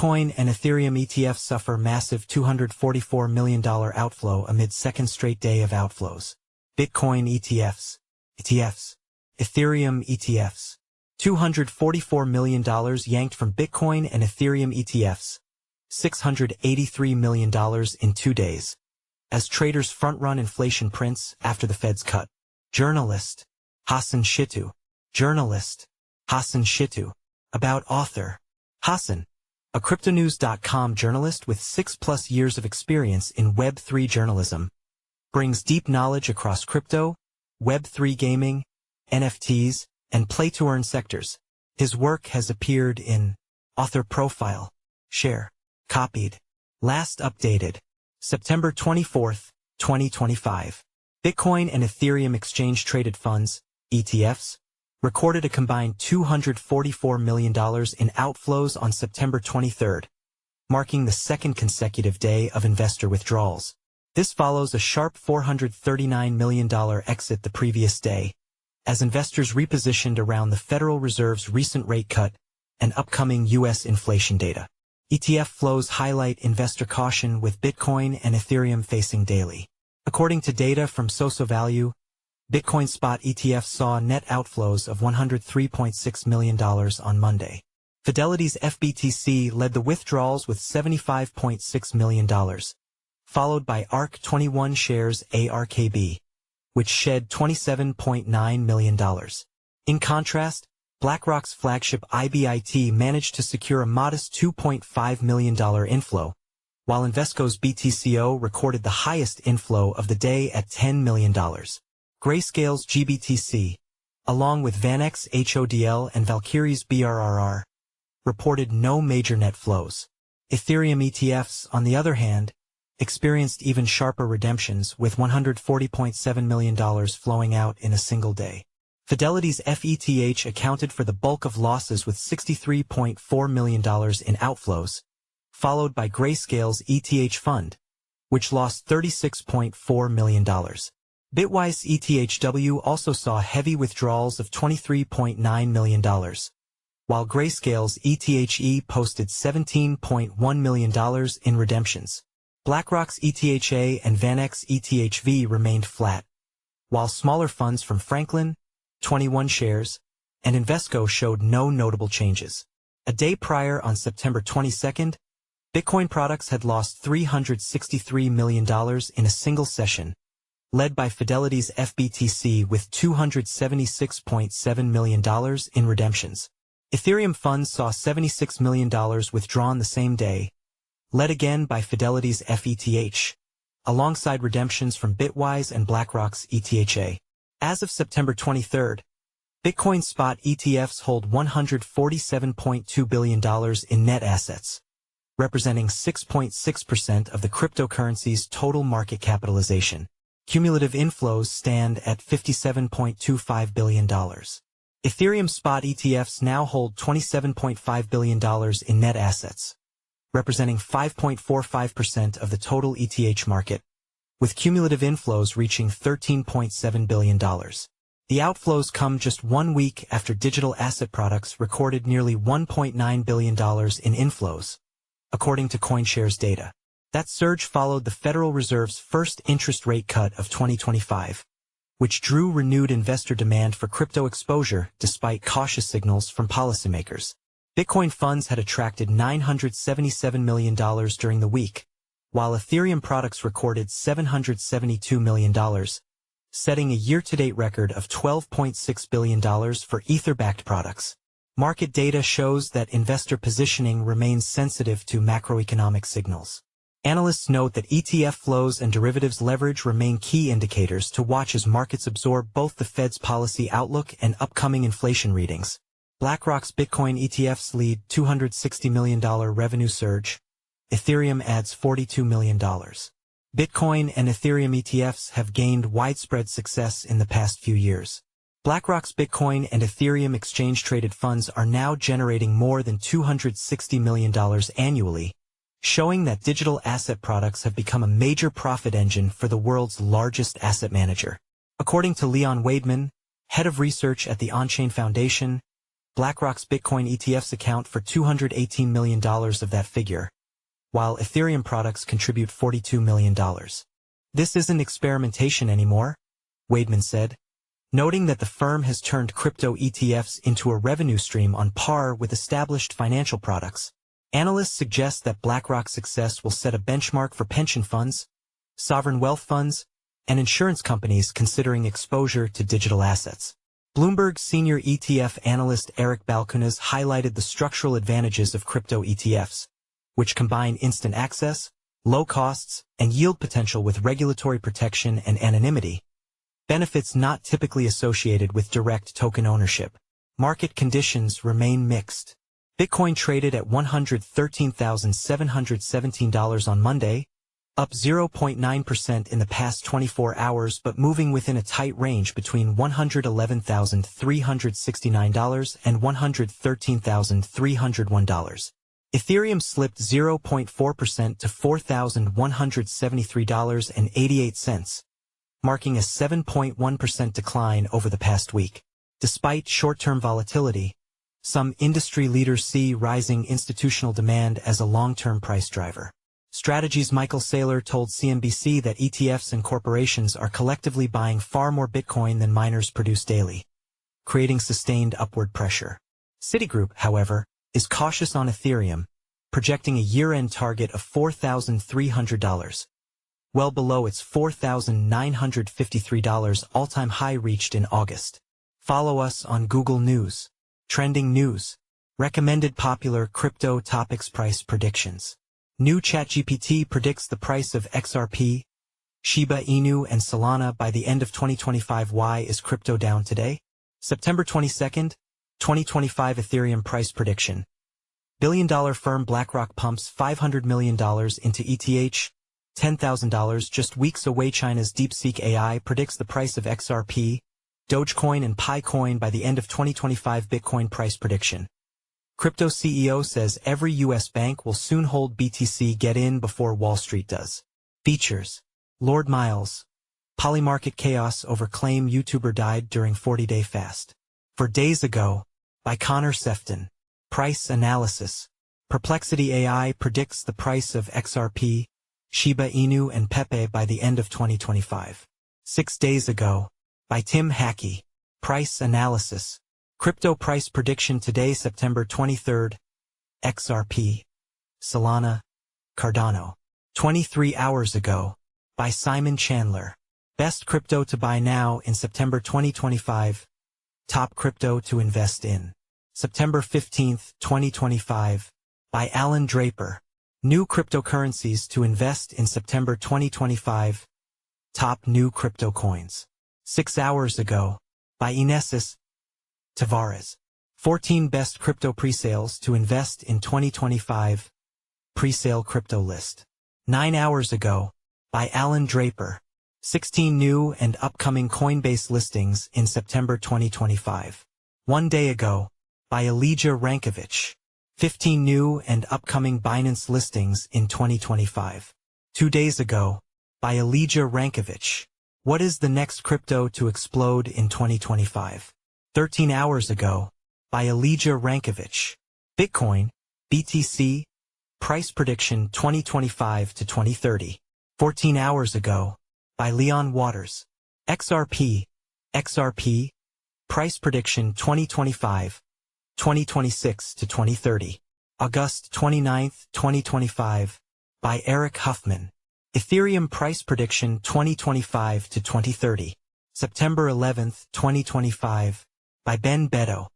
Bitcoin and Ethereum ETFs suffer massive $244 million outflow amid second straight day of outflows. Bitcoin ETFs. Ethereum ETFs. $244 million yanked from Bitcoin and Ethereum ETFs. $683 million in 2 days. As traders front-run inflation prints after the Fed's cut. Journalist. Hassan Shittu. Journalist. Hassan Shittu. About author. Hassan. A cryptonews.com journalist with 6+ years of experience in Web3 journalism. Brings deep knowledge across crypto, Web3 gaming, NFTs, and play-to-earn sectors. His work has appeared in Author Profile. Share. Copied. Last updated. September 24, 2025. Bitcoin and Ethereum exchange-traded funds, ETFs, recorded a combined $244 million in outflows on September 23, marking the second consecutive day of investor withdrawals. This follows a sharp $439 million exit the previous day, as investors repositioned around the Federal Reserve's recent rate cut and upcoming U.S. inflation data. ETF flows highlight investor caution with Bitcoin and Ethereum facing daily. According to data from SoSoValue, Bitcoin spot ETFs saw net outflows of $103.6 million on Monday. Fidelity's FBTC led the withdrawals with $75.6 million, followed by ARK 21 shares ARKB, which shed $27.9 million. In contrast, BlackRock's flagship IBIT managed to secure a modest $2.5 million inflow, while Invesco's BTCO recorded the highest inflow of the day at $10 million. Grayscale's GBTC, along with VanEck's HODL and Valkyrie's BRRR, reported no major net flows. Ethereum ETFs, on the other hand, experienced even sharper redemptions, with $140.7 million flowing out in a single day. Fidelity's FETH accounted for the bulk of losses with $63.4 million in outflows, followed by Grayscale's ETH fund, which lost $36.4 million. Bitwise ETHW also saw heavy withdrawals of $23.9 million, while Grayscale's ETHE posted $17.1 million in redemptions. BlackRock's ETHA and VanEck's ETHV remained flat, while smaller funds from Franklin, 21 shares, and Invesco showed no notable changes. A day prior, on September 22, Bitcoin products had lost $363 million in a single session, led by Fidelity's FBTC with $276.7 million in redemptions. Ethereum funds saw $76 million withdrawn the same day, led again by Fidelity's FETH, alongside redemptions from Bitwise and BlackRock's ETHA. As of September 23, Bitcoin spot ETFs hold $147.2 billion in net assets, representing 6.6% of the cryptocurrency's total market capitalization. Cumulative inflows stand at $57.25 billion. Ethereum spot ETFs now hold $27.5 billion in net assets, representing 5.45% of the total ETH market, with cumulative inflows reaching $13.7 billion. The outflows come just 1 week after digital asset products recorded nearly $1.9 billion in inflows, according to CoinShares data. That surge followed the Federal Reserve's first interest rate cut of 2025, which drew renewed investor demand for crypto exposure despite cautious signals from policymakers. Bitcoin funds had attracted $977 million during the week, while Ethereum products recorded $772 million, setting a year-to-date record of $12.6 billion for Ether-backed products. Market data shows that investor positioning remains sensitive to macroeconomic signals. Analysts note that ETF flows and derivatives leverage remain key indicators to watch as markets absorb both the Fed's policy outlook and upcoming inflation readings. BlackRock's Bitcoin ETFs lead $260 million revenue surge. Ethereum adds $42 million. Bitcoin and Ethereum ETFs have gained widespread success in the past few years. BlackRock's Bitcoin and Ethereum exchange-traded funds are now generating more than $260 million annually, showing that digital asset products have become a major profit engine for the world's largest asset manager. According to Leon Wademan, head of research at the On-Chain Foundation, BlackRock's Bitcoin ETFs account for $218 million of that figure, while Ethereum products contribute $42 million. This isn't experimentation anymore, Weidman said, noting that the firm has turned crypto ETFs into a revenue stream on par with established financial products. Analysts suggest that BlackRock's success will set a benchmark for pension funds, sovereign wealth funds, and insurance companies considering exposure to digital assets. Bloomberg's senior ETF analyst Eric Balchunas highlighted the structural advantages of crypto ETFs, which combine instant access, low costs, and yield potential with regulatory protection and anonymity, benefits not typically associated with direct token ownership. Market conditions remain mixed. Bitcoin traded at $113,717 on Monday, up 0.9% in the past 24 hours but moving within a tight range between $111,369 and $113,301. Ethereum slipped 0.4% to $4,173.88, marking a 7.1% decline over the past week. Despite short-term volatility, some industry leaders see rising institutional demand as a long-term price driver. Strategy's Michael Saylor told CNBC that ETFs and corporations are collectively buying far more Bitcoin than miners produce daily, creating sustained upward pressure. Citigroup, however, is cautious on Ethereum, projecting a year-end target of $4,300, well below its $4,953 all-time high reached in August. Follow us on Google News. Trending news. Recommended popular crypto topics price predictions. New ChatGPT predicts the price of XRP, Shiba Inu and Solana by the end of 2025. Why is crypto down today? September 22, 2025 Ethereum price prediction. Billion-dollar firm BlackRock pumps $500 million into ETH, $10,000 just weeks away. China's DeepSeek AI predicts the price of XRP, Dogecoin and Picoin by the end of 2025. Bitcoin price prediction. Crypto CEO says every U.S. bank will soon hold BTC. Get in before Wall Street does. Features. Lord Miles. Polymarket chaos over claim YouTuber died during 40-day fast. For Days Ago, by Connor Sefton. Price analysis. Perplexity AI predicts the price of XRP, Shiba Inu and Pepe by the end of 2025. 6 days ago, by Tim Hackey. Price analysis. Crypto price prediction today, September 23. XRP, Solana, Cardano. 23 hours ago, by Simon Chandler. Best crypto to buy now in September 2025. Top crypto to invest in. September 15, 2025, by Alan Draper. New cryptocurrencies to invest in September 2025. Top new crypto coins. 6 hours ago, by Inesis Tavares. 14 best crypto presales to invest in 2025. Presale crypto list. 9 hours ago, by Alan Draper. 16 new and upcoming Coinbase listings in September 2025. 1 day ago, by Elijah Rankovich. 15 new and upcoming Binance listings in 2025. 2 days ago, by Elijah Rankovich. What is the next crypto to explode in 2025? 13 hours ago, by Elijah Rankovich. Bitcoin, BTC, price prediction 2025 to 2030. 14 hours ago, by Leon Waters. XRP, price prediction 2025, 2026 to 2030. August 29, 2025, by Eric Huffman. Ethereum price prediction 2025 to 2030. September 11, 2025, by Ben Beto.